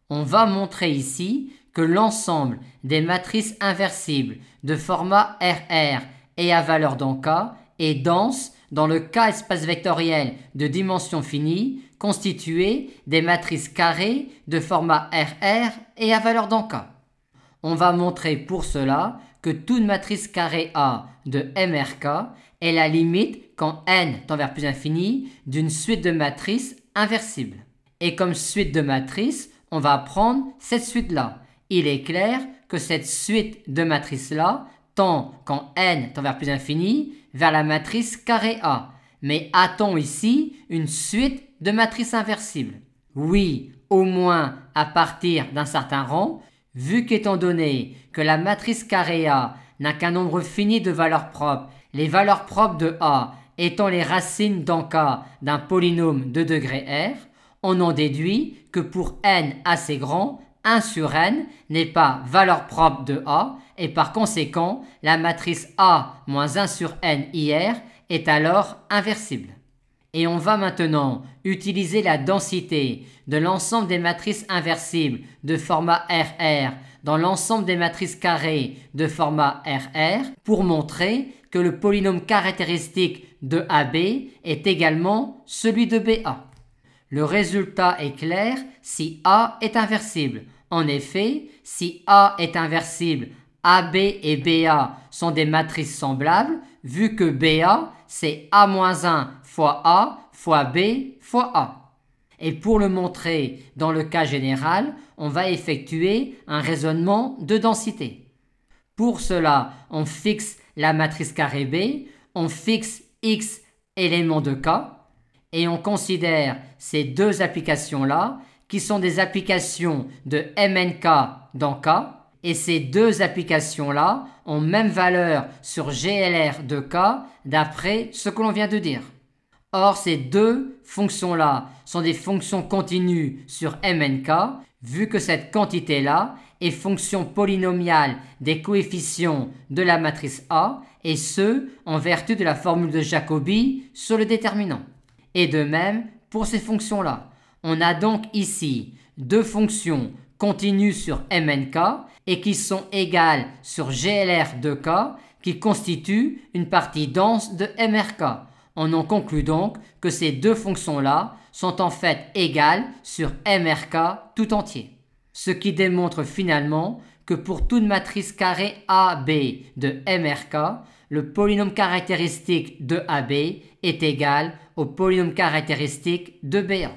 On va montrer ici que l'ensemble des matrices inversibles de format RR et à valeur dans K est dense dans le K espace vectoriel de dimension finie constitué des matrices carrées de format RR et à valeur dans K. On va montrer pour cela que toute matrice carrée A de MRK est la limite quand n tend vers plus infini d'une suite de matrices inversibles. Et comme suite de matrices, on va prendre cette suite-là. Il est clair que cette suite de matrices-là tend, quand n tend vers plus infini, vers la matrice carré A. Mais a-t-on ici une suite de matrices inversibles? Oui, au moins à partir d'un certain rang, vu qu'étant donné que la matrice carré A n'a qu'un nombre fini de valeurs propres, les valeurs propres de A étant les racines dans K d'un polynôme de degré R, on en déduit que pour n assez grand, 1 sur n n'est pas valeur propre de A et par conséquent, la matrice A moins 1 sur n IR est alors inversible. Et on va maintenant utiliser la densité de l'ensemble des matrices inversibles de format RR dans l'ensemble des matrices carrées de format RR pour montrer que le polynôme caractéristique de AB est également celui de BA. Le résultat est clair si A est inversible. En effet, si A est inversible, AB et BA sont des matrices semblables, vu que BA, c'est A-1 fois A fois B fois A. Et pour le montrer dans le cas général, on va effectuer un raisonnement de densité. Pour cela, on fixe la matrice carré B, on fixe X éléments de K, et on considère ces deux applications-là qui sont des applications de MNK dans K, et ces deux applications-là ont même valeur sur GLR de K d'après ce que l'on vient de dire. Or, ces deux fonctions-là sont des fonctions continues sur MNK, vu que cette quantité-là est fonction polynomiale des coefficients de la matrice A, et ce, en vertu de la formule de Jacobi sur le déterminant. Et de même pour ces fonctions-là. On a donc ici deux fonctions continues sur MNK et qui sont égales sur GLR de K qui constituent une partie dense de MRK. On en conclut donc que ces deux fonctions-là sont en fait égales sur MRK tout entier. Ce qui démontre finalement que pour toute matrice carrée AB de MRK, le polynôme caractéristique de AB est égal au polynôme caractéristique de BA.